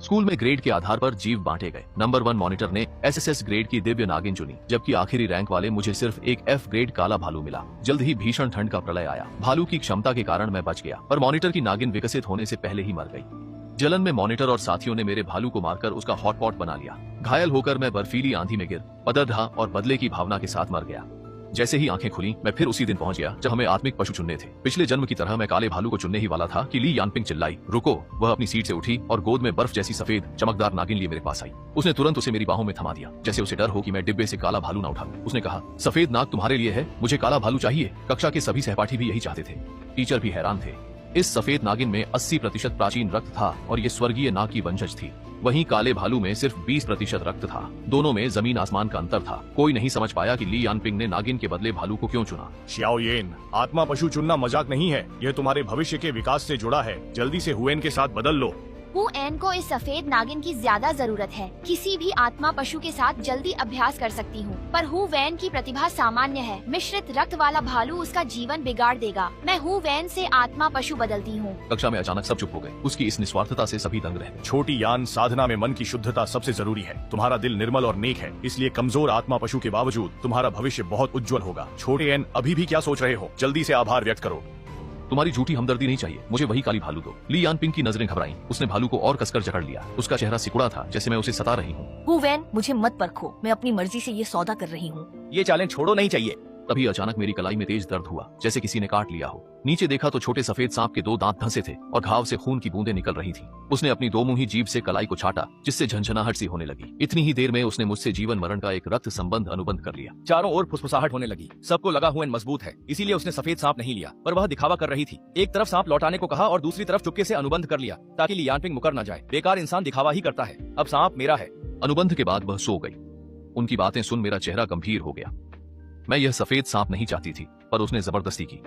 School में grade के आधार पर जीव बांटे गए। नंबर 1 मॉनिटर ने एसएसएस ग्रेड की दिव्य नागिन चुनी, जबकि आखिरी रैंक वाले मुझे सिर्फ एक एफ ग्रेड काला भालू मिला। जल्द ही भीषण ठंड का प्रलय आया। भालू की क्षमता के कारण मैं बच गया, पर मॉनिटर की नागिन विकसित होने से पहले ही मर गई। जलन में मॉनिटर और साथियों ने मेरे भालू को मारकर उसका हॉटपॉट बना लिया। घायल होकर मैं बर्फीली आंधी में गिर पदरधा और बदले की भावना के साथ मर गया। जैसे ही आंखें खुली, मैं फिर उसी दिन पहुंच गया जब हमें आत्मिक पशु चुनने थे। पिछले जन्म की तरह मैं काले भालू को चुनने ही वाला था कि ली यानपिंग चिल्लाई, रुको। वह अपनी सीट से उठी और गोद में बर्फ जैसी सफेद चमकदार नागिन लिए मेरे पास आई। उसने तुरंत उसे मेरी बाहों में थमा दिया, जैसे उसे डर हो कि मैं डिब्बे से काला भालू ना उठा लूं। उसने कहा, सफेद नाग तुम्हारे लिए है, मुझे काला भालू चाहिए। कक्षा के सभी सहपाठी भी यही चाहते थे। टीचर भी हैरान थे। इस सफेद नागिन में 80% प्राचीन रक्त था और ये स्वर्गीय नाग की वंशज थी। वहीं काले भालू में सिर्फ 20% रक्त था। दोनों में जमीन आसमान का अंतर था। कोई नहीं समझ पाया कि ली यानपिंग ने नागिन के बदले भालू को क्यों चुना। श्याओ येन, आत्मा पशु चुनना मजाक नहीं है, यह तुम्हारे भविष्य के विकास से जुड़ा है। जल्दी से हुएन के साथ बदल लो। हु एन को इस सफेद नागिन की ज्यादा जरूरत है। किसी भी आत्मा पशु के साथ जल्दी अभ्यास कर सकती हूँ, पर हु वैन की प्रतिभा सामान्य है। मिश्रित रक्त वाला भालू उसका जीवन बिगाड़ देगा। मैं हु वैन से आत्मा पशु बदलती हूँ। कक्षा में अचानक सब चुप हो गए। उसकी इस निस्वार्थता से सभी दंग रह गए। छोटी यान, साधना में मन की शुद्धता सबसे जरूरी है। तुम्हारा दिल निर्मल और नेक है, इसलिए कमजोर आत्मा पशु के बावजूद तुम्हारा भविष्य बहुत उज्जवल होगा। छोटे एन, अभी भी क्या सोच रहे हो? जल्दी से आभार व्यक्त करो। तुम्हारी झूठी हमदर्दी नहीं चाहिए, मुझे वही काली भालू दो। ली यानपिंग की नजरें घबराईं। उसने भालू को और कसकर जकड़ लिया। उसका चेहरा सिकुड़ा था, जैसे मैं उसे सता रही हूँ। हु वैन, मुझे मत परखो, मैं अपनी मर्जी से ये सौदा कर रही हूँ। ये चालें छोड़ो, नहीं चाहिए। तभी अचानक मेरी कलाई में तेज दर्द हुआ, जैसे किसी ने काट लिया हो। नीचे देखा तो छोटे सफेद सांप के 2 दांत धंसे थे और घाव से खून की बूंदें निकल रही थी। उसने अपनी 2 मुंही जीभ से कलाई को छाटा, जिससे झंझनाहट सी होने लगी। इतनी ही देर में उसने मुझसे जीवन मरण का एक रक्त संबंध अनुबंध कर लिया। चारों ओर फुसफुसाहट होने लगी। सबको लगा हुएन मजबूत है, इसीलिए उसने सफेद सांप नहीं लिया, पर वह दिखावा कर रही थी। एक तरफ सांप लौटाने को कहा और दूसरी तरफ चुपके से अनुबंध कर लिया, ताकि ली यानपिंग मुकर न जाए। बेकार इंसान दिखावा ही करता है। अब सांप मेरा है। अनुबंध के बाद वह सो गई। उनकी बातें सुन मेरा चेहरा गंभीर हो गया। मैं यह सफेद सांप नहीं चाहती थी, पर उसने जबरदस्ती की।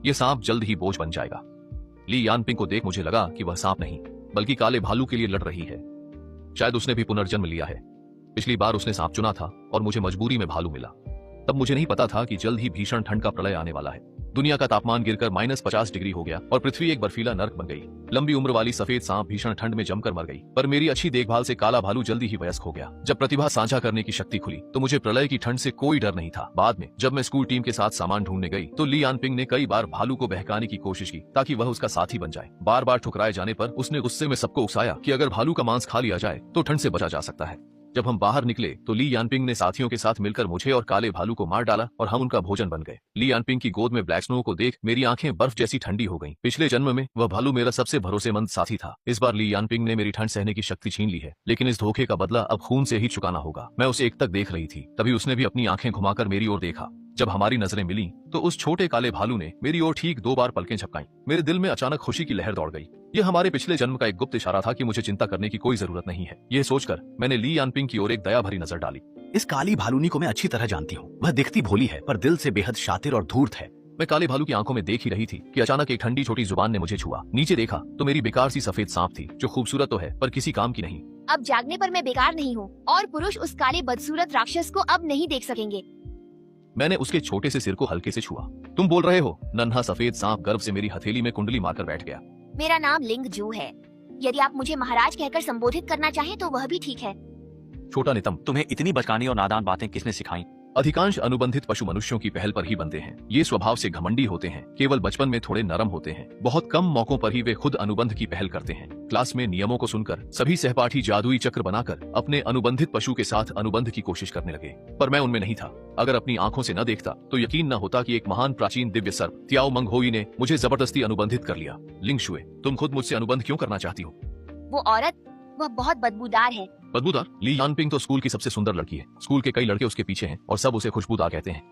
यह सांप जल्द ही बोझ बन जाएगा। ली यानपिंग को देख मुझे लगा कि वह सांप नहीं, बल्कि काले भालू के लिए लड़ रही है। शायद उसने भी पुनर्जन्म लिया है। पिछली बार उसने सांप चुना था और मुझे मजबूरी में भालू मिला। तब मुझे नहीं पता था कि जल्द ही भीषण ठंड का प्रलय आने वाला है। दुनिया का तापमान गिरकर -50 डिग्री हो गया और पृथ्वी एक बर्फीला नर्क बन गई। लंबी उम्र वाली सफेद सांप भीषण ठंड में जमकर मर गई, पर मेरी अच्छी देखभाल से काला भालू जल्दी ही वयस्क हो गया। जब प्रतिभा साझा करने की शक्ति खुली तो मुझे प्रलय की ठंड से कोई डर नहीं था। बाद में जब मैं स्कूल टीम के साथ सामान ढूंढने गई तो ली यानपिंग ने कई बार भालू को बहकाने की कोशिश की, ताकि वह उसका साथी बन जाए। बार बार ठुकराए जाने पर उसने गुस्से में सबको उकसाया कि अगर भालू का मांस खा लिया जाए तो ठंड से बचा जा सकता है। जब हम बाहर निकले तो ली यानपिंग ने साथियों के साथ मिलकर मुझे और काले भालू को मार डाला और हम उनका भोजन बन गए। ली यानपिंग की गोद में ब्लैक स्नो को देख मेरी आंखें बर्फ जैसी ठंडी हो गईं। पिछले जन्म में वह भालू मेरा सबसे भरोसेमंद साथी था। इस बार ली यानपिंग ने मेरी ठंड सहने की शक्ति छीन ली है, लेकिन इस धोखे का बदला अब खून से ही चुकाना होगा। मैं उसे एकटक देख रही थी, तभी उसने भी अपनी आंखें घुमाकर मेरी ओर देखा। जब हमारी नजरें मिली तो उस छोटे काले भालू ने मेरी ओर ठीक 2 बार पलकें झपकाईं। मेरे दिल में अचानक खुशी की लहर दौड़ गई। यह हमारे पिछले जन्म का एक गुप्त इशारा था कि मुझे चिंता करने की कोई जरूरत नहीं है। यह सोचकर मैंने ली यानपिंग की ओर एक दया भरी नजर डाली। इस काली भालूनी को मैं अच्छी तरह जानती हूँ। वह दिखती भोली है, पर दिल से बेहद शातिर और धूर्त है। मैं काले भालू की आंखों में देख ही रही थी कि अचानक एक ठंडी छोटी जुबान ने मुझे छुआ। नीचे देखा तो मेरी बेकार सी सफेद सांप थी, जो खूबसूरत तो है पर किसी काम की नहीं। अब जागने पर मैं बेकार नहीं हूँ और पुरुष उस काले बदसूरत राक्षस को अब नहीं देख सकेंगे। मैंने उसके छोटे से सिर को हल्के से छुआ। तुम बोल रहे हो? नन्हा सफेद सांप गर्व से मेरी हथेली में कुंडली मारकर बैठ गया। मेरा नाम लिंग जू है। यदि आप मुझे महाराज कहकर संबोधित करना चाहें तो वह भी ठीक है। छोटा नितम, तुम्हें इतनी बचकानी और नादान बातें किसने सिखाई? अधिकांश अनुबंधित पशु मनुष्यों की पहल पर ही बनते हैं। ये स्वभाव से घमंडी होते हैं, केवल बचपन में थोड़े नरम होते हैं। बहुत कम मौकों पर ही वे खुद अनुबंध की पहल करते हैं। क्लास में नियमों को सुनकर सभी सहपाठी जादुई चक्र बनाकर अपने अनुबंधित पशु के साथ अनुबंध की कोशिश करने लगे, पर मैं उनमें नहीं था। अगर अपनी आंखों से न देखता तो यकीन न होता कि एक महान प्राचीन दिव्य सर्प त्याओ मंग होई ने मुझे जबरदस्ती अनुबंधित कर लिया। लिंग शुए, तुम खुद मुझसे अनुबंध क्यों करना चाहती हो? वो औरत, वह बहुत बदबूदार है। बदबूदार? ली यानपिंग तो स्कूल की सबसे सुंदर लड़की है। स्कूल के कई लड़के उसके पीछे हैं और सब उसे खुशबूदार कहते हैं।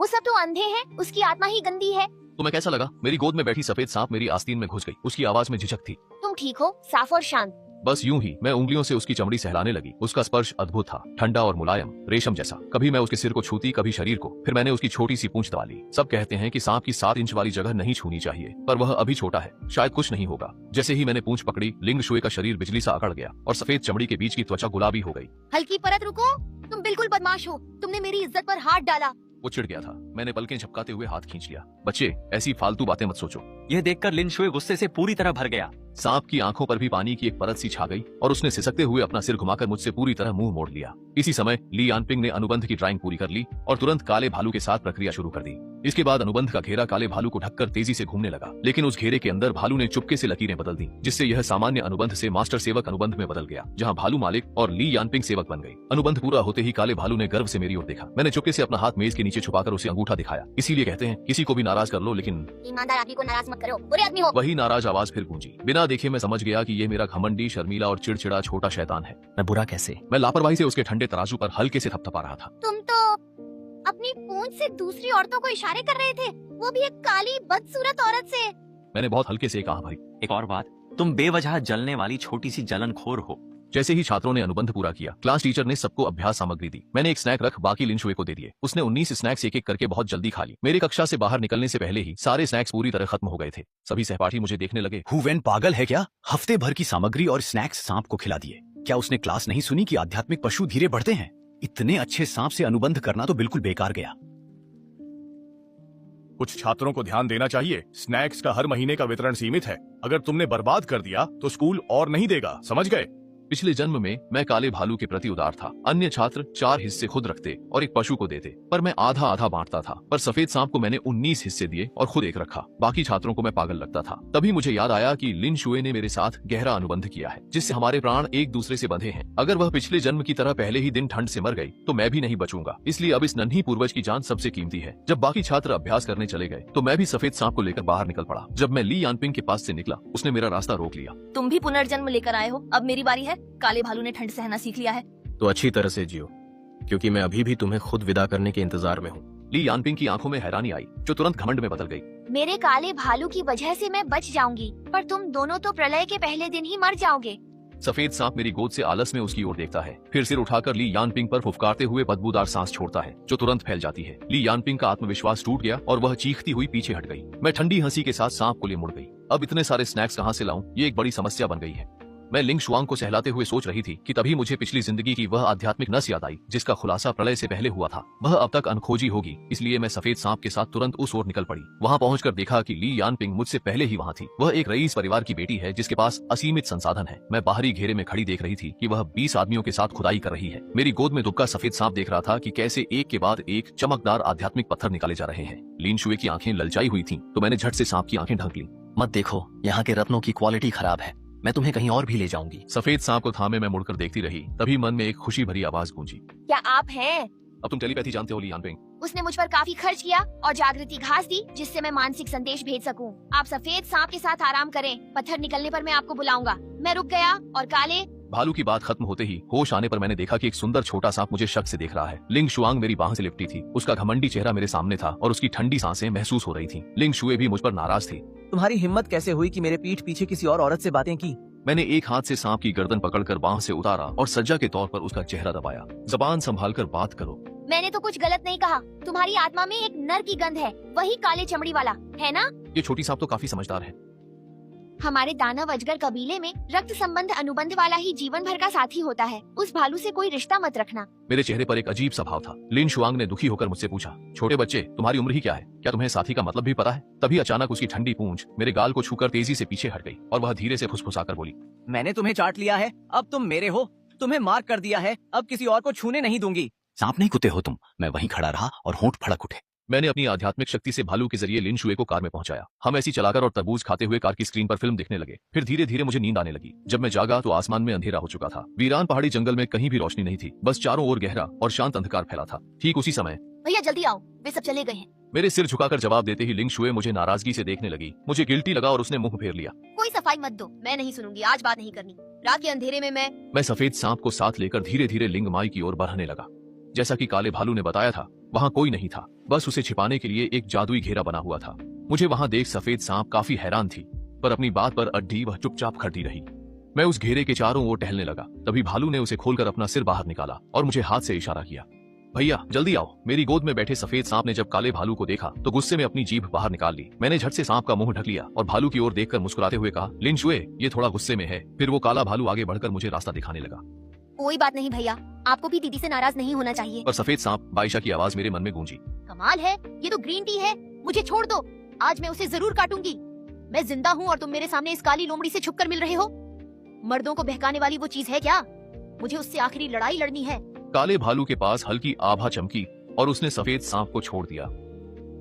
वो सब तो अंधे हैं, उसकी आत्मा ही गंदी है। तुम्हें कैसा लगा? मेरी गोद में बैठी सफेद सांप मेरी आस्तीन में घुस गई। उसकी आवाज में झिझक थी। तुम ठीक हो? साफ और शांत। बस यूं ही मैं उंगलियों से उसकी चमड़ी सहलाने लगी। उसका स्पर्श अद्भुत था, ठंडा और मुलायम, रेशम जैसा। कभी मैं उसके सिर को छूती, कभी शरीर को। फिर मैंने उसकी छोटी सी पूंछ दबा ली। सब कहते हैं कि सांप की 7 इंच वाली जगह नहीं छूनी चाहिए, पर वह अभी छोटा है, शायद कुछ नहीं होगा। जैसे ही मैंने पूंछ पकड़ी, लिंग शुए का शरीर बिजली सा अकड़ गया और सफेद चमड़ी के बीच की त्वचा गुलाबी हो गई। हल्की परत, रुको, तुम बिल्कुल बदमाश हो। तुमने मेरी इज्जत पर हाथ डाला। वो चिढ़ गया था। मैंने पलकें झपकाते हुए हाथ खींच लिया। बच्चे, ऐसी फालतू बातें मत सोचो। यह देखकर लिन शुए गुस्से से पूरी तरह भर गया। सांप की आंखों पर भी पानी की एक परत सी छा गई और उसने सिसकते हुए अपना सिर घुमाकर मुझसे पूरी तरह मुंह मोड़ लिया। इसी समय ली यानपिंग ने अनुबंध की ड्राइंग पूरी कर ली और तुरंत काले भालू के साथ प्रक्रिया शुरू कर दी। इसके बाद अनुबंध का घेरा काले भालू को ढककर तेजी से घूमने लगा, लेकिन उस घेरे के अंदर भालू ने चुपके से लकीरें बदल दी, जिससे यह सामान्य अनुबंध से मास्टर सेवक अनुबंध में बदल गया, जहां भालू मालिक और ली यानपिंग सेवक बन गई। अनुबंध पूरा होते ही काले भालू ने गर्व से मेरी ओर देखा। मैंने चुपके से अपना हाथ मेज के नीचे छुपाकर उसे अंगूठा दिखाया। इसीलिए कहते हैं किसी को भी नाराज कर लो, लेकिन ईमानदार आदमी को नाराज मत करो, बुरे आदमी हो। वही नाराज आवाज फिर गूंजी। बिना देखे मैं समझ गया कि ये मेरा घमंडी, शर्मीला और चिड़चिड़ा छोटा शैतान है। मैं बुरा कैसे? मैं लापरवाही से उसके ठंडे तराजू पर हल्के से थपथपा रहा था। तुम तो अपनी पूंछ से दूसरी औरतों को इशारे कर रहे थे, वो भी एक काली बदसूरत औरत से। मैंने बहुत हल्के से कहा, भाई। एक और बात, तुम बेवजह जलने वाली छोटी सी जलनखोर हो। जैसे ही छात्रों ने अनुबंध पूरा किया, क्लास टीचर ने सबको अभ्यास सामग्री दी। मैंने एक स्नैक रख बाकी लिन शुए को दे दिए। उसने 19 स्नैक्स एक एक करके बहुत जल्दी खा ली। मेरी कक्षा से बाहर निकलने से पहले ही सारे स्नैक्स पूरी तरह खत्म हो गए थे। सभी सहपाठी मुझे देखने लगे। हु वेन पागल है क्या? हफ्ते भर की सामग्री और स्नैक्स सांप को खिला दिए। क्या उसने क्लास नहीं सुनी कि आध्यात्मिक पशु धीरे बढ़ते हैं? इतने अच्छे सांप से अनुबंध करना तो बिल्कुल बेकार गया। कुछ छात्रों को ध्यान देना चाहिए, स्नैक्स का हर महीने का वितरण सीमित है। अगर तुमने बर्बाद कर दिया तो स्कूल और नहीं देगा, समझ गए? पिछले जन्म में मैं काले भालू के प्रति उदार था। अन्य छात्र 4 हिस्से खुद रखते और एक पशु को देते, पर मैं आधा आधा बांटता था। पर सफेद सांप को मैंने 19 हिस्से दिए और खुद एक रखा। बाकी छात्रों को मैं पागल लगता था। तभी मुझे याद आया कि लिन शुए ने मेरे साथ गहरा अनुबंध किया है, जिससे हमारे प्राण एक दूसरे से बंधे हैं। अगर वह पिछले जन्म की तरह पहले ही दिन ठंड से मर गई तो मैं भी नहीं बचूंगा। इसलिए अब इस नन्ही पूर्वज की जान सबसे कीमती है। जब बाकी छात्र अभ्यास करने चले गए तो मैं भी सफेद सांप को लेकर बाहर निकल पड़ा। जब मैं ली यानपिंग के पास से निकला, उसने मेरा रास्ता रोक लिया। तुम भी पुनर्जन्म लेकर आए हो, अब मेरी बारी है। काले भालू ने ठंड सहना सीख लिया है। तो अच्छी तरह से जियो, क्योंकि मैं अभी भी तुम्हें खुद विदा करने के इंतजार में हूँ। ली यानपिंग की आंखों में हैरानी आई, जो तुरंत घमंड में बदल गई। मेरे काले भालू की वजह से मैं बच जाऊंगी, पर तुम दोनों तो प्रलय के पहले दिन ही मर जाओगे। सफेद सांप मेरी गोद से आलस में उसकी ओर देखता है, फिर सिर उठाकर ली यानपिंग पर फुफकारते हुए बदबूदार सांस छोड़ता है, जो तुरंत फैल जाती है। ली यानपिंग का आत्मविश्वास टूट गया और वह चीखती हुई पीछे हट गई। मैं ठंडी हंसी के साथ सांप को लिए मुड़ गई। अब इतने सारे स्नैक्स कहाँ से लाऊं, ये एक बड़ी समस्या बन गई है। मैं लिंग शुआंग को सहलाते हुए सोच रही थी कि तभी मुझे पिछली जिंदगी की वह आध्यात्मिक नस याद आई, जिसका खुलासा प्रलय से पहले हुआ था। वह अब तक अनखोजी होगी, इसलिए मैं सफेद सांप के साथ तुरंत उस ओर निकल पड़ी। वहां पहुंचकर देखा कि ली यानपिंग मुझसे पहले ही वहां थी। वह एक रईस परिवार की बेटी है, जिसके पास असीमित संसाधन है। मैं बाहरी घेरे में खड़ी देख रही थी कि वह 20 आदमियों के साथ खुदाई कर रही है। मेरी गोद में दुबका सफेद सांप देख रहा था कि कैसे एक के बाद एक चमकदार आध्यात्मिक पत्थर निकाले जा रहे हैं। लिन शुए की आंखें ललचाई हुई थी, तो मैंने झट से सांप की आंखें ढक ली। मत देखो, यहाँ के रत्नों की क्वालिटी खराब है। मैं तुम्हें कहीं और भी ले जाऊंगी। सफेद सांप को थामे मैं मुड़कर देखती रही। तभी मन में एक खुशी भरी आवाज गूंजी। क्या आप हैं? अब तुम टेलीपैथी जानते हो ली यानपिंग? उसने मुझ पर काफी खर्च किया और जागृति घास दी, जिससे मैं मानसिक संदेश भेज सकूं। आप सफेद सांप के साथ आराम करें, पत्थर निकलने पर मैं आपको बुलाऊंगा। मैं रुक गया और काले भालू की बात खत्म होते ही होश आने पर मैंने देखा कि एक सुंदर छोटा सांप मुझे शक से देख रहा है। लिंग शुआंग मेरी बाह से लिपटी थी। उसका घमंडी चेहरा मेरे सामने था और उसकी ठंडी सांसें महसूस हो रही थी। लिंग शुए भी मुझ पर नाराज थी। तुम्हारी हिम्मत कैसे हुई कि मेरे पीठ पीछे किसी और औरत से बातें की? मैंने एक हाथ से सांप की गर्दन पकड़कर बाह से उतारा और सज्जा के तौर पर उसका चेहरा दबाया। जबान संभालकर बात करो। मैंने तो कुछ गलत नहीं कहा। तुम्हारी आत्मा में एक नर की गंध है, वही काले चमड़ी वाला, है ना? ये छोटी सांप तो काफी समझदार है। हमारे दानव अजगर कबीले में रक्त संबंध अनुबंध वाला ही जीवन भर का साथी होता है। उस भालू से कोई रिश्ता मत रखना। मेरे चेहरे पर एक अजीब सा भाव था। लिन शुआंग ने दुखी होकर मुझसे पूछा, छोटे बच्चे, तुम्हारी उम्र ही क्या है? क्या तुम्हें साथी का मतलब भी पता है? तभी अचानक उसकी ठंडी पूंछ मेरे गाल को छूकर तेजी से पीछे हट गई और वह धीरे से फुसफुसाकर बोली, मैंने तुम्हें चाट लिया है, अब तुम मेरे हो। तुम्हें मार्क कर दिया है, अब किसी और को छूने नहीं दूंगी। सांप नहीं कुत्ते हो तुम। मैं वहीं खड़ा रहा और होंठ फड़क उठे। मैंने अपनी आध्यात्मिक शक्ति से भालू के जरिए लिन शुए को कार में पहुंचाया। हम ऐसी चलाकर और तरबूज खाते हुए कार की स्क्रीन पर फिल्म देखने लगे। फिर धीरे धीरे मुझे नींद आने लगी। जब मैं जागा तो आसमान में अंधेरा हो चुका था। वीरान पहाड़ी जंगल में कहीं भी रोशनी नहीं थी, बस चारों ओर गहरा और शांत अंधकार फैला था। ठीक उसी समय भैया जल्दी आओ, वे सब चले गए हैं। मेरे सिर झुकाकर जवाब देते ही लिंग शुए मुझे नाराजगी से देखने लगी। मुझे गिल्टी लगा और उसने मुंह फेर लिया। कोई सफाई मत दो, मैं नहीं सुनूंगी, आज बात नहीं करनी। रात के अंधेरे में मैं सफेद सांप को साथ लेकर धीरे धीरे लिंग माई की ओर बढ़ने लगा। जैसा कि काले भालू ने बताया था, वहाँ कोई नहीं था, बस उसे छिपाने के लिए एक जादुई घेरा बना हुआ था। मुझे वहाँ देख सफेद सांप काफी हैरान थी, पर अपनी बात पर अड्डी वह चुपचाप खड़ी रही। मैं उस घेरे के चारों ओर टहलने लगा। तभी भालू ने उसे खोलकर अपना सिर बाहर निकाला और मुझे हाथ से इशारा किया, भैया जल्दी आओ। मेरी गोद में बैठे सफेद सांप ने जब काले भालू को देखा तो गुस्से में अपनी जीभ बाहर निकाल ली। मैंने झट से सांप का मुंह ढक लिया और भालू की ओर देखकर मुस्कुराते हुए कहा, लिन शुए, ये थोड़ा गुस्से में है। फिर वो काला भालू आगे बढ़कर मुझे रास्ता दिखाने लगा। कोई बात नहीं भैया, आपको भी दीदी से नाराज नहीं होना चाहिए। पर सफेद सांप बाइशा की आवाज मेरे मन में गूंजी। कमाल है, ये तो ग्रीन टी है, मुझे छोड़ दो, आज मैं उसे जरूर काटूंगी। मैं जिंदा हूँ और तुम मेरे सामने इस काली लोमड़ी से छुपकर मिल रहे हो। मर्दों को बहकाने वाली वो चीज है क्या? मुझे उससे आखिरी लड़ाई लड़नी है। काले भालू के पास हल्की आभा चमकी और उसने सफेद सांप को छोड़ दिया।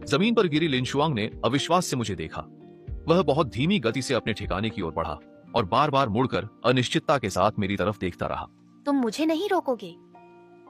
जमीन पर गिरी लिनशुआंग ने अविश्वास से मुझे देखा। वह बहुत धीमी गति से अपने ठिकाने की ओर बढ़ा और बार बार मुड़कर अनिश्चितता के साथ मेरी तरफ देखता रहा। तुम मुझे नहीं रोकोगे?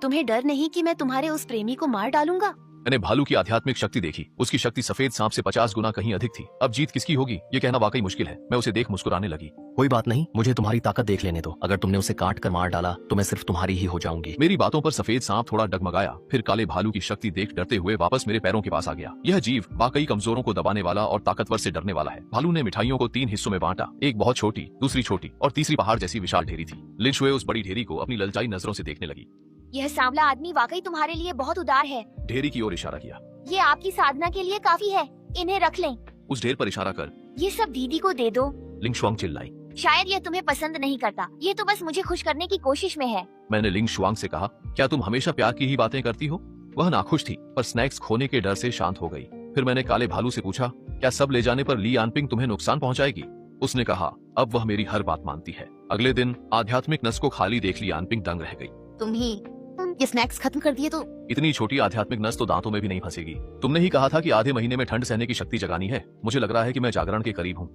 तुम्हें डर नहीं कि मैं तुम्हारे उस प्रेमी को मार डालूंगा? मैंने भालू की आध्यात्मिक शक्ति देखी। उसकी शक्ति सफेद सांप से 50 गुना कहीं अधिक थी। अब जीत किसकी होगी ये कहना वाकई मुश्किल है। मैं उसे देख मुस्कुराने लगी। कोई बात नहीं, मुझे तुम्हारी ताकत देख लेने दो। अगर तुमने उसे काट कर मार डाला तो मैं सिर्फ तुम्हारी ही हो जाऊंगी। मेरी बातों पर सफेद सांप थोड़ा डगमगाया, फिर काले भालू की शक्ति देख डरते हुए वापस मेरे पैरों के पास आ गया। यह जीव वाकई कमजोरों को दबाने वाला और ताकतवर से डरने वाला है। भालू ने मिठाइयों को 3 हिस्सों में बांटा। एक बहुत छोटी, दूसरी छोटी और तीसरी पहाड़ जैसी विशाल ढेरी थी। लिनशुए उस बड़ी ढेरी को अपनी ललचाई नजरों से देखने लगी। यह सांवला आदमी वाकई तुम्हारे लिए बहुत उदार है। ढेरी की ओर इशारा किया। ये आपकी साधना के लिए काफी है, इन्हें रख लें। उस ढेर पर इशारा कर ये सब दीदी को दे दो। लिंगशुआंग चिल्लाई। शायद यह तुम्हें पसंद नहीं करता, ये तो बस मुझे खुश करने की कोशिश में है। मैंने लिंगशुआंग से कहा, क्या तुम हमेशा प्यार की ही बातें करती हो? वह नाखुश थी पर स्नैक्स खोने के डर से शांत हो गई। फिर मैंने काले भालू से पूछा, क्या सब ले जाने पर ली यानपिंग तुम्हें नुकसान पहुंचाएगी? उसने कहा, अब वह मेरी हर बात मानती है। अगले दिन आध्यात्मिक नस को खाली देख ली यानपिंग दंग रह गई। तुम ये स्नैक्स खत्म कर दिए तो? इतनी छोटी आध्यात्मिक नस तो दांतों में भी नहीं फंसेगी। तुमने ही कहा था कि आधे महीने में ठंड सहने की शक्ति जगानी है। मुझे लग रहा है कि मैं जागरण के करीब हूँ।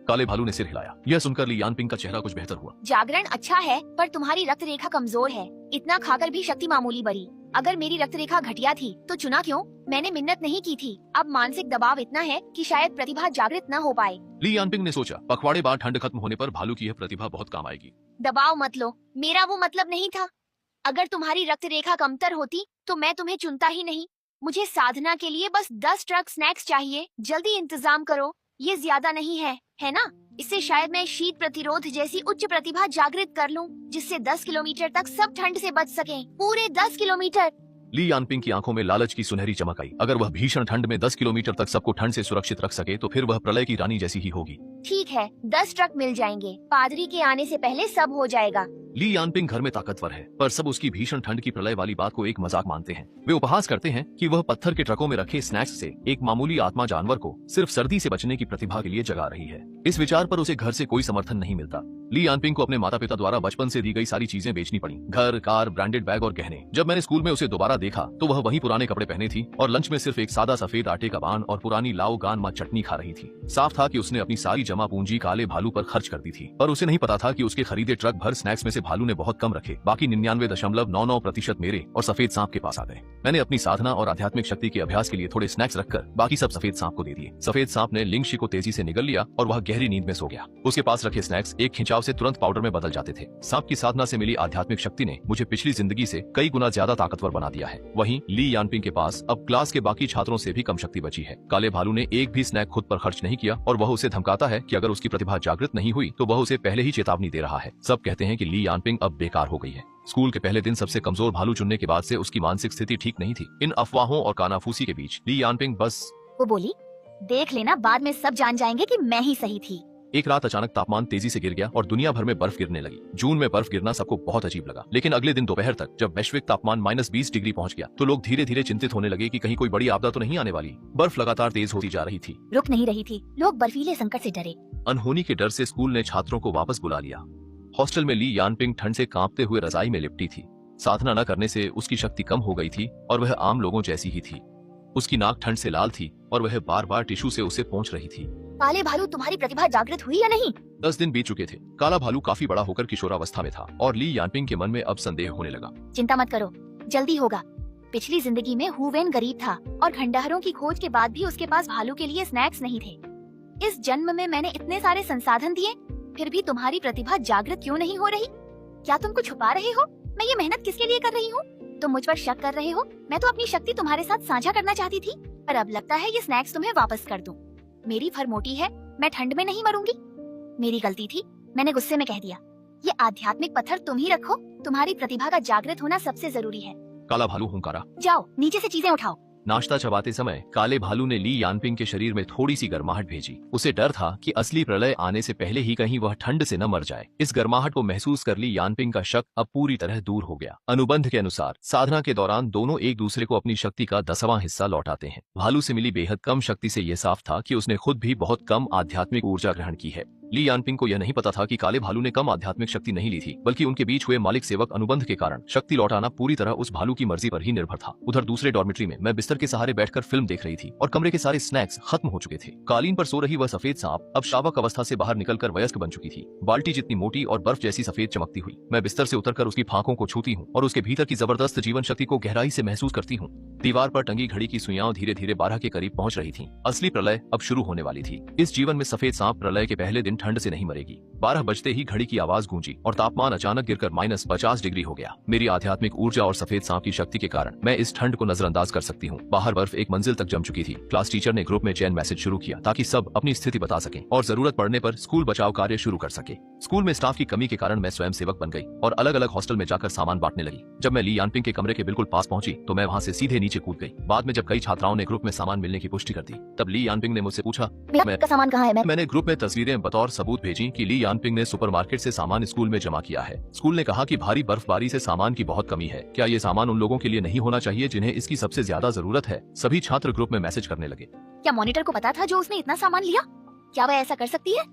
काले भालू ने सिर हिलाया। यह सुनकर ली यानपिंग का चेहरा कुछ बेहतर हुआ। जागरण अच्छा है पर तुम्हारी रक्त रेखा कमजोर है। इतना खाकर भी शक्ति मामूली बढ़ी। अगर मेरी रक्त रेखा घटिया थी तो चुना क्यों? मैंने मिन्नत नहीं की थी। अब मानसिक दबाव इतना है कि शायद प्रतिभा जागृत न हो पाए। ली यानपिंग ने सोचा, पखवाड़े बाद ठंड खत्म होने पर भालू की यह प्रतिभा बहुत काम आएगी। दबाव मत लो, मेरा वो मतलब नहीं था। अगर तुम्हारी रक्त रेखा कमतर होती तो मैं तुम्हें चुनता ही नहीं। मुझे साधना के लिए बस 10 ट्रक स्नैक्स चाहिए। जल्दी इंतजाम करो, ये ज्यादा नहीं है ना? इससे शायद मैं शीत प्रतिरोध जैसी उच्च प्रतिभा जागृत कर लूं, जिससे 10 किलोमीटर तक सब ठंड से बच सकें। पूरे 10 किलोमीटर। ली यानपिंग की आंखों में लालच की सुनहरी चमक आई। अगर वह भीषण ठंड में 10 किलोमीटर तक सबको ठंड से सुरक्षित रख सके तो फिर वह प्रलय की रानी जैसी ही होगी। ठीक है, 10 ट्रक मिल जाएंगे। पादरी के आने से पहले सब हो जाएगा। ली यानपिंग घर में ताकतवर है पर सब उसकी भीषण ठंड की प्रलय वाली बात को एक मजाक मानते हैं। वे उपहास करते हैं कि वह पत्थर के ट्रकों में रखे स्नैक्स से एक मामूली आत्मा जानवर को सिर्फ सर्दी से बचने की प्रतिभा के लिए जगा रही है। इस विचार पर उसे घर से कोई समर्थन नहीं मिलता। ली यानपिंग को अपने माता पिता द्वारा बचपन से दी गई सारी चीजें बेचनी पड़ी, घर, कार, ब्रांडेड बैग और गहने। जब मैंने स्कूल में उसे दोबारा देखा तो वह वही पुराने कपड़े पहने थी और लंच में सिर्फ एक सादा सफेद आटे का बान और पुरानी लाओ गान मा चटनी खा रही थी। साफ था कि उसने अपनी सारी जमा पूंजी काले भालू पर खर्च कर दी थी, पर उसे नहीं पता था कि उसके खरीदे ट्रक भर स्नैक्स में से भालू ने बहुत कम रखे। बाकी 99.99% मेरे और सफेद सांप के पास आ गए। मैंने अपनी साधना और आध्यात्मिक शक्ति के अभ्यास के लिए थोड़े स्नैक्स रखकर बाकी सब सफेद सांप को दे दिए। सफेद सांप ने लिंगशी को तेजी से निगल लिया और वह गहरी नींद में सो गया। उसके पास रखे स्नैक्स एक खिंचाव से तुरंत पाउडर में बदल जाते थे। सांप की साधना से मिली आध्यात्मिक शक्ति ने मुझे पिछली जिंदगी से कई गुना ज्यादा ताकतवर बना दिया है। वहीं ली यानपिंग के पास अब क्लास के बाकी छात्रों से भी कम शक्ति बची है। काले भालू ने एक भी स्नैक खुद पर खर्च नहीं किया और वह उसे धमकाता है कि अगर उसकी प्रतिभा जागृत नहीं हुई तो वह उसे पहले ही चेतावनी दे रहा है। सब कहते हैं कि ली यानपिंग अब बेकार हो गई है। स्कूल के पहले दिन सबसे कमजोर भालू चुनने के बाद से उसकी मानसिक स्थिति ठीक नहीं थी। इन अफवाहों और कानाफूसी के बीच ली यानपिंग बस वो बोली, देख लेना, बाद में सब जान जाएंगे कि मैं ही सही थी। एक रात अचानक तापमान तेजी से गिर गया और दुनिया भर में बर्फ गिरने लगी। जून में बर्फ गिरना सबको बहुत अजीब लगा, लेकिन अगले दिन दोपहर तक जब वैश्विक तापमान -20 डिग्री पहुंच गया तो लोग धीरे धीरे चिंतित होने लगे कि कहीं कोई बड़ी आपदा तो नहीं आने वाली। बर्फ लगातार तेज होती जा रही थी, रुक नहीं रही थी। लोग बर्फीले संकट से डरे। अनहोनी के डर से स्कूल ने छात्रों को वापस बुला लिया। हॉस्टल में ली यानपिंग ठंड से कांपते हुए रजाई में लिपटी थी। साधना न करने से उसकी शक्ति कम हो गई थी और वह आम लोगों जैसी ही थी। उसकी नाक ठंड से लाल थी और वह बार बार टिश्यू से उसे पोंछ रही थी। काले भालू, तुम्हारी प्रतिभा जागृत हुई या नहीं? 10 दिन बीत चुके थे। काला भालू काफी बड़ा होकर किशोरावस्था में था और ली यानपिंग के मन में अब संदेह होने लगा। चिंता मत करो, जल्दी होगा। पिछली जिंदगी में हुवेन गरीब था और खंडहरों की खोज के बाद भी उसके पास भालू के लिए स्नैक्स नहीं थे। इस जन्म में मैंने इतने सारे संसाधन दिए, फिर भी तुम्हारी प्रतिभा जागृत क्यों नहीं हो रही? क्या तुम कुछ छुपा रहे हो? मैं ये मेहनत किसके लिए कर रही हूँ? तुम मुझ पर शक कर रहे हो? मैं तो अपनी शक्ति तुम्हारे साथ साझा करना चाहती थी, पर अब लगता है ये स्नैक्स तुम्हें वापस कर दूं। मेरी फर मोटी है, मैं ठंड में नहीं मरूंगी। मेरी गलती थी, मैंने गुस्से में कह दिया। ये आध्यात्मिक पत्थर तुम ही रखो, तुम्हारी प्रतिभा का जागृत होना सबसे जरूरी है। काला भालू हुंकारा। जाओ नीचे से चीजें उठाओ। नाश्ता चबाते समय काले भालू ने ली यानपिंग के शरीर में थोड़ी सी गर्माहट भेजी। उसे डर था कि असली प्रलय आने से पहले ही कहीं वह ठंड से न मर जाए। इस गर्माहट को महसूस कर ली यानपिंग का शक अब पूरी तरह दूर हो गया। अनुबंध के अनुसार साधना के दौरान दोनों एक दूसरे को अपनी शक्ति का 10वां हिस्सा लौटाते हैं। भालू से मिली बेहद कम शक्ति से यह साफ था कि उसने खुद भी बहुत कम आध्यात्मिक ऊर्जा ग्रहण की है। ली यानपिंग को यह नहीं पता था कि काले भालू ने कम आध्यात्मिक शक्ति नहीं ली थी, बल्कि उनके बीच हुए मालिक सेवक अनुबंध के कारण शक्ति लौटाना पूरी तरह उस भालू की मर्जी पर ही निर्भर था। उधर दूसरे डॉर्मेट्री में मैं बिस्तर के सहारे बैठकर फिल्म देख रही थी और कमरे के सारे स्नैक्स खत्म हो चुके थे। कालीन पर सो रही वह सफेद सांप अब शावक अवस्था से बाहर निकलकर वयस्क बन चुकी थी। बाल्टी जितनी मोटी और बर्फ जैसी सफेद चमकती हुई मैं बिस्तर से उतरकर उसकी फांकों को छूती हूँ और उसके भीतर की जबरदस्त जीवन शक्ति को गहराई से महसूस करती हूँ। दीवार पर टंगी घड़ी की सुइयां धीरे धीरे 12 के करीब पहुंच रही थीं। असली प्रलय अब शुरू होने वाली थी। इस जीवन में सफेद सांप प्रलय के पहले दिन ठंड से नहीं मरेगी। 12 बजते ही घड़ी की आवाज गूंजी और तापमान अचानक गिरकर -50 डिग्री हो गया। मेरी आध्यात्मिक ऊर्जा और सफेद सांप की शक्ति के कारण मैं इस ठंड को नजरअंदाज कर सकती हूँ। बाहर बर्फ एक मंजिल तक जम चुकी थी। क्लास टीचर ने ग्रुप में चैन मैसेज शुरू किया ताकि सब अपनी स्थिति बता सकें और जरूरत पड़ने पर स्कूल बचाव कार्य शुरू कर सके। स्कूल में स्टाफ की कमी के कारण मैं स्वयं सेवक बन गई और अलग अलग हॉस्टल में जाकर सामान बांटने लगी। जब मैं ली यानपिंग के कमरे के बिल्कुल पास पहुंची तो मैं वहां से सीधे नीचे कूद गई। बाद में जब कई छात्राओं ने ग्रुप में सामान मिलने की पुष्टि कर दी तब ली यानपिंग ने मुझसे पूछा मेरा सामान कहाँ है? मैंने ग्रुप में तस्वीरें बतौर सबूत भेजी कि ली यानपिंग ने सुपरमार्केट से सामान स्कूल में जमा किया है। स्कूल ने कहा कि भारी बर्फबारी से सामान की बहुत कमी है। क्या ये सामान उन लोगों के लिए नहीं होना चाहिए जिन्हें इसकी सबसे ज्यादा जरूरत है? सभी छात्र ग्रुप में मैसेज करने लगे। क्या मॉनिटर को पता था जो उसने इतना सामान लिया? क्या वह ऐसा कर सकती है?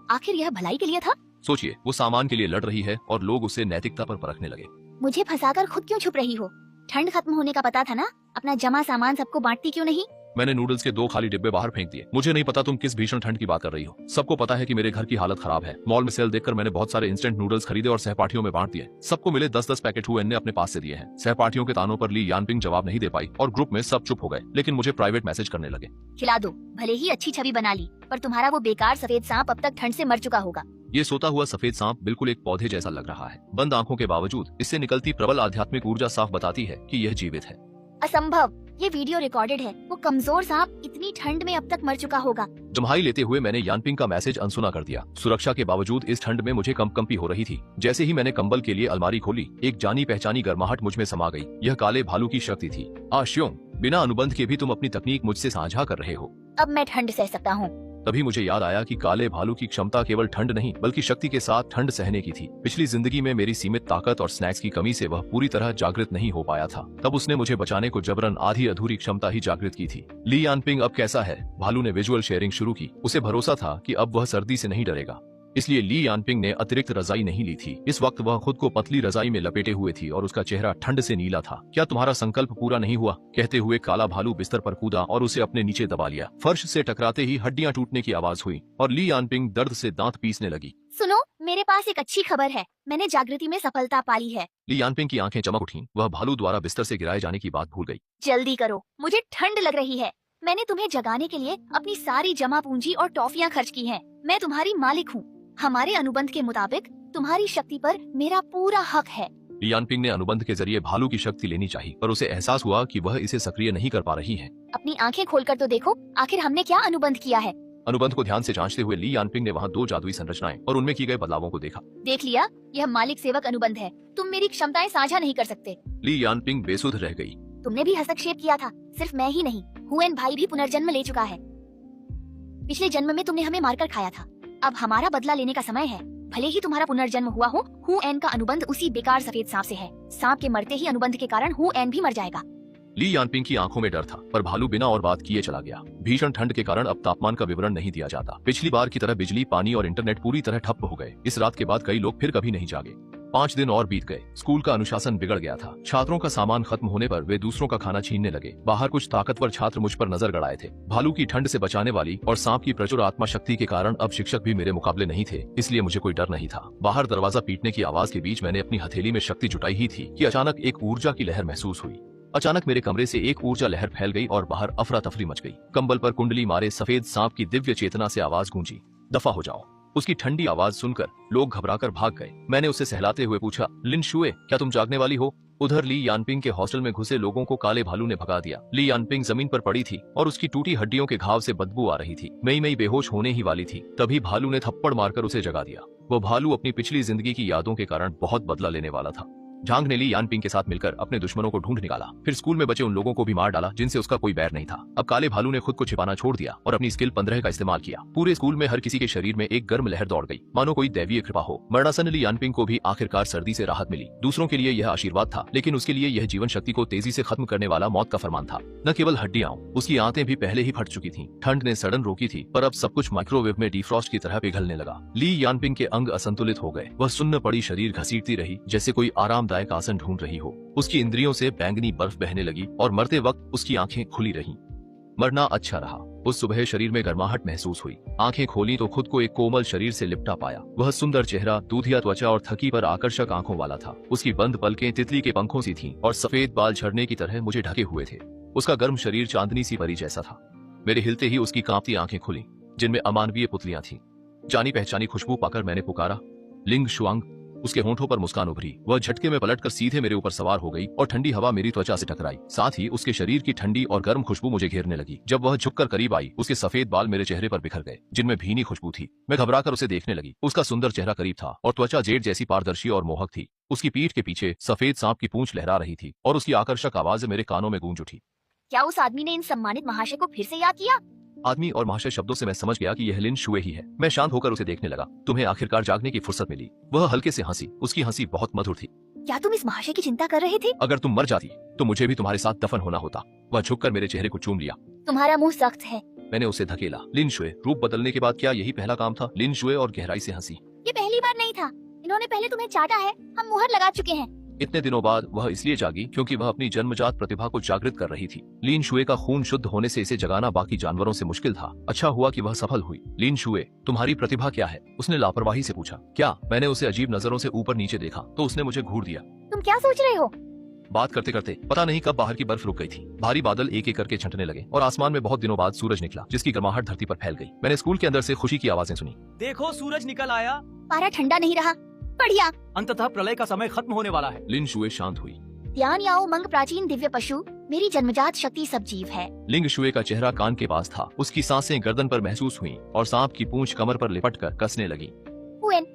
आखिर यह भलाई के लिए था। सोचिए, वो सामान के लिए लड़ रही है और लोग उसे नैतिकता पर परखने लगे। मुझे फंसाकर खुद क्यों छुप रही हो? ठंड खत्म होने का पता था ना, अपना जमा सामान सबको बांटती क्यों नहीं? मैंने नूडल्स के 2 खाली डिब्बे बाहर फेंक दिए। मुझे नहीं पता तुम किस भीषण ठंड की बात कर रही हो। सबको पता है कि मेरे घर की हालत खराब है। मॉल में सेल देखकर मैंने बहुत सारे इंस्टेंट नूडल्स खरीदे और सहपाठियों में बांट दिए। सबको मिले 10-10 पैकेट हुए ने अपने पास से दिए हैं। सहपाठियों के तानों पर ली यानपिंग जवाब नहीं दे पाई और ग्रुप में सब चुप हो गए, लेकिन मुझे प्राइवेट मैसेज करने लगे। खिला दो, भले ही अच्छी छवि बना ली, पर तुम्हारा वो बेकार सफेद सांप अब तक ठंड से मर चुका होगा। ये सोता हुआ सफेद सांप बिल्कुल एक पौधे जैसा लग रहा है। बंद आंखों के बावजूद इससे निकलती प्रबल आध्यात्मिक ऊर्जा साफ बताती है कि यह जीवित है। असंभव, ये वीडियो रिकॉर्डेड है। वो कमजोर सांप इतनी ठंड में अब तक मर चुका होगा। जम्हाई लेते हुए मैंने यानपिंग का मैसेज अनसुना कर दिया। सुरक्षा के बावजूद इस ठंड में मुझे कंपकंपी हो रही थी। जैसे ही मैंने कंबल के लिए अलमारी खोली, एक जानी पहचानी गर्माहट मुझ में समा गई। यह काले भालू की शक्ति थी। आश्यों, बिना अनुबंध के भी तुम अपनी तकनीक मुझसे साझा कर रहे हो। अब मैं ठंड सह सकता हूँ। तभी मुझे याद आया कि काले भालू की क्षमता केवल ठंड नहीं बल्कि शक्ति के साथ ठंड सहने की थी। पिछली जिंदगी में मेरी सीमित ताकत और स्नैक्स की कमी से वह पूरी तरह जागृत नहीं हो पाया था। तब उसने मुझे बचाने को जबरन आधी अधूरी क्षमता ही जागृत की थी। ली यानपिंग अब कैसा है? भालू ने विजुअल शेयरिंग शुरू की। उसे भरोसा था कि अब वह सर्दी से नहीं डरेगा, इसलिए ली यानपिंग ने अतिरिक्त रजाई नहीं ली थी। इस वक्त वह खुद को पतली रजाई में लपेटे हुए थी और उसका चेहरा ठंड से नीला था। क्या तुम्हारा संकल्प पूरा नहीं हुआ? कहते हुए काला भालू बिस्तर पर कूदा और उसे अपने नीचे दबा लिया। फर्श से टकराते ही हड्डियां टूटने की आवाज हुई और ली यानपिंग दर्द से दांत पीसने लगी। सुनो, मेरे पास एक अच्छी खबर है। मैंने जागृति में सफलता पाली है। ली यानपिंग की आंखें चमक उठीं। वह भालू द्वारा बिस्तर से गिराए जाने की बात भूल गई। जल्दी करो, मुझे ठंड लग रही है। मैंने तुम्हें जगाने के लिए अपनी सारी जमा पूंजी और टॉफियां खर्च की हैं। मैं तुम्हारी मालिक हूँ। हमारे अनुबंध के मुताबिक तुम्हारी शक्ति पर मेरा पूरा हक है। ली यानपिंग ने अनुबंध के जरिए भालू की शक्ति लेनी चाहिए, पर उसे एहसास हुआ कि वह इसे सक्रिय नहीं कर पा रही है। अपनी आंखें खोलकर तो देखो, आखिर हमने क्या अनुबंध किया है। अनुबंध को ध्यान से जांचते हुए ली यानपिंग ने वहाँ 2 जादुई संरचनाएं और उनमें की गए बदलावों को देखा। देख लिया, यह मालिक सेवक अनुबंध है। तुम मेरी क्षमताएं साझा नहीं कर सकते। ली यानपिंग बेसुध रह गई। तुमने भी हस्तक्षेप किया था। सिर्फ मैं ही नहीं, हुएन भाई भी पुनर्जन्म ले चुका है। पिछले जन्म में तुमने हमें मारकर खाया था। अब हमारा बदला लेने का समय है। भले ही तुम्हारा पुनर्जन्म हुआ हो, हुएन का अनुबंध उसी बेकार सफेद सांप से है। सांप के मरते ही अनुबंध के कारण हुएन भी मर जाएगा। ली यानपिंग की आंखों में डर था, पर भालू बिना और बात किए चला गया। भीषण ठंड के कारण अब तापमान का विवरण नहीं दिया जाता। पिछली बार की तरह बिजली, पानी और इंटरनेट पूरी तरह ठप हो गए। इस रात के बाद कई लोग फिर कभी नहीं जागे। 5 दिन और बीत गए। स्कूल का अनुशासन बिगड़ गया था। छात्रों का सामान खत्म होने पर वे दूसरों का खाना छीनने लगे। बाहर कुछ ताकतवर छात्र मुझ पर नजर गड़ाए थे। भालू की ठंड से बचाने वाली और सांप की प्रचुर आत्मा शक्ति के कारण अब शिक्षक भी मेरे मुकाबले नहीं थे, इसलिए मुझे कोई डर नहीं था। बाहर दरवाजा पीटने की आवाज के बीच मैंने अपनी हथेली में शक्ति जुटाई ही थी कि अचानक एक ऊर्जा की लहर महसूस हुई। अचानक मेरे कमरे से एक ऊर्जा लहर फैल गई और बाहर अफरा तफरी मच गई। कंबल पर कुंडली मारे सफेद सांप की दिव्य चेतना से आवाज गूंजी, दफा हो जाओ। उसकी ठंडी आवाज सुनकर लोग घबराकर भाग गए। मैंने उसे सहलाते हुए पूछा, लिन शुए, क्या तुम जागने वाली हो? उधर ली यानपिंग के हॉस्टल में घुसे लोगों को काले भालू ने भगा दिया। ली यानपिंग जमीन पर पड़ी थी और उसकी टूटी हड्डियों के घाव से बदबू आ रही थी। मई बेहोश होने ही वाली थी। तभी भालू ने थप्पड़ मारकर उसे जगा दिया। वो भालू अपनी पिछली जिंदगी की यादों के कारण बहुत बदला लेने वाला था। झांग ने ली यानपिंग के साथ मिलकर अपने दुश्मनों को ढूंढ निकाला, फिर स्कूल में बचे उन लोगों को भी मार डाला जिनसे उसका कोई बैर नहीं था। अब काले भालू ने खुद को छिपाना छोड़ दिया और अपनी स्किल 15 का इस्तेमाल किया। पूरे स्कूल में हर किसी के शरीर में एक गर्म लहर दौड़ गई, मानो कोई दैवीय कृपा हो। मरणासन ली यानपिंग को भी आखिरकार सर्दी से राहत मिली। दूसरों के लिए यह आशीर्वाद था, लेकिन उसके लिए यह जीवन शक्ति को तेजी से खत्म करने वाला मौत का फरमान था। न केवल हड्डियां, उसकी आंतें भी पहले ही फट चुकी थीं। ठंड ने सड़न रोकी थी, पर अब सब कुछ माइक्रोवेव में डिफ्रॉस्ट की तरह पिघलने लगा। ली यानपिंग के अंग असंतुलित हो गए। वह सुन्न पड़ी शरीर घसीटती रही जैसे कोई आरामदायक आसन ढूंढ रही हो। उसकी इंद्रियों से बैंगनी बर्फ बहने लगी और मरते वक्त उसकी आंखें खुली रहीं। मरना अच्छा रहा। उस सुबह शरीर में गर्माहट महसूस हुई। आंखें खोली तो खुद को एक कोमल शरीर से लिपटा पाया। वह सुंदर चेहरा, दूधिया त्वचा और थकी पर आकर्षक आंखों वाला था। उसकी बंद पलकें तितली के पंखों सी थीं और सफेद बाल झड़ने की तरह मुझे ढके हुए थे। उसका गर्म शरीर चांदनी सी परी जैसा था। मेरे हिलते ही उसकी कांपती आंखें खुली, जिनमें अमानवीय पुतलियां थीं। जानी पहचानी खुशबू पाकर मैंने पुकारा, लिंग शुआंग। उसके होंठों पर मुस्कान उभरी। वह झटके में पलटकर सीधे मेरे ऊपर सवार हो गई और ठंडी हवा मेरी त्वचा से टकराई। साथ ही उसके शरीर की ठंडी और गर्म खुशबू मुझे घेरने लगी। जब वह झुककर करीब आई, उसके सफेद बाल मेरे चेहरे पर बिखर गए, जिनमें भीनी खुशबू थी। मैं घबराकर उसे देखने लगी। उसका सुंदर चेहरा करीब था और त्वचा जेड जैसी पारदर्शी और मोहक थी। उसकी पीठ के पीछे सफेद सांप की पूंछ लहरा रही थी और उसकी आकर्षक आवाज मेरे कानों में गूंज उठी। क्या उस आदमी ने इन सम्मानित महाशय को फिर से याद किया? आदमी और महाशय शब्दों से मैं समझ गया कि यह लिन शुए ही है। मैं शांत होकर उसे देखने लगा। तुम्हें आखिरकार जागने की फुर्सत मिली। वह हल्के से हंसी। उसकी हंसी बहुत मधुर थी। क्या तुम इस महाशय की चिंता कर रहे थे? अगर तुम मर जाती तो मुझे भी तुम्हारे साथ दफन होना होता। वह झुककर मेरे चेहरे को चूम लिया। तुम्हारा मुंह सख्त है। मैंने उसे धकेला। लिन शुए, रूप बदलने के बाद क्या यही पहला काम था? लिन शुए और गहराई से हंसी। ये पहली बार नहीं था। इन्होंने पहले तुम्हें चाटा है। हम मुहर लगा चुके हैं। इतने दिनों बाद वह इसलिए जागी क्योंकि वह अपनी जन्मजात प्रतिभा को जागृत कर रही थी। लीन शुए का खून शुद्ध होने से इसे जगाना बाकी जानवरों से मुश्किल था। अच्छा हुआ कि वह सफल हुई। लीन शुए, तुम्हारी प्रतिभा क्या है? उसने लापरवाही से पूछा। क्या? मैंने उसे अजीब नजरों से ऊपर नीचे देखा तो उसने मुझे घूर दिया। तुम क्या सोच रहे हो? बात करते करते पता नहीं कब बाहर की बर्फ रुक गई थी। भारी बादल एक एक करके छंटने लगे और आसमान में बहुत दिनों बाद सूरज निकला, जिसकी गर्माहट धरती पर फैल गई। मैंने स्कूल के अंदर से खुशी की आवाजें सुनी। देखो सूरज निकल आया। पारा ठंडा नहीं रहा। बढ़िया। अंततः प्रलय का समय खत्म होने वाला है। लिन शुए शांत हुई। ध्यान याओ मंग प्राचीन दिव्य पशु, मेरी जन्मजात शक्ति सब जीव है। लिंग शुए का चेहरा कान के पास था। उसकी सांसें गर्दन पर महसूस हुईं और सांप की पूंछ कमर पर लिपटकर कसने लगी। हुएन,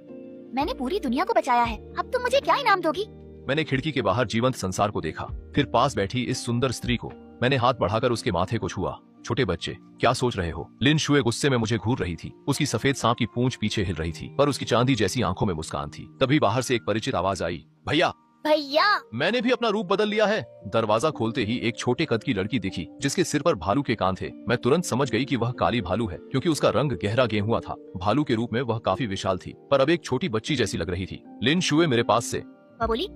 मैंने पूरी दुनिया को बचाया है। अब तुम मुझे क्या इनाम दोगी? मैंने खिड़की के बाहर जीवंत संसार को देखा, फिर पास बैठी इस सुंदर स्त्री को। मैंने हाथ बढ़ाकर उसके माथे को छुआ। छोटे बच्चे, क्या सोच रहे हो? लिन शुए गुस्से में मुझे घूर रही थी। उसकी सफेद सांप की पूंछ पीछे हिल रही थी, पर उसकी चांदी जैसी आंखों में मुस्कान थी। तभी बाहर से एक परिचित आवाज आई, भैया। भैया, मैंने भी अपना रूप बदल लिया है। दरवाजा खोलते ही एक छोटे कद की लड़की दिखी, जिसके सिर पर भालू के कान थे। मैं तुरंत समझ गई कि वह काली भालू है, क्योंकि उसका रंग गहरा गेहुआ था। भालू के रूप में वह काफी विशाल थी, पर अब एक छोटी बच्ची जैसी लग रही थी। लिन शुए मेरे पास से। वह बोली,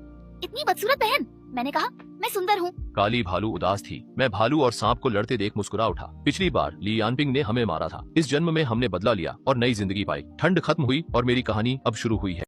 इतनी बदसूरत बहन। मैंने कहा, मैं सुंदर हूँ। काली भालू उदास थी। मैं भालू और सांप को लड़ते देख मुस्कुरा उठा। पिछली बार ली यानपिंग ने हमें मारा था। इस जन्म में हमने बदला लिया और नई जिंदगी पाई। ठंड खत्म हुई और मेरी कहानी अब शुरू हुई है।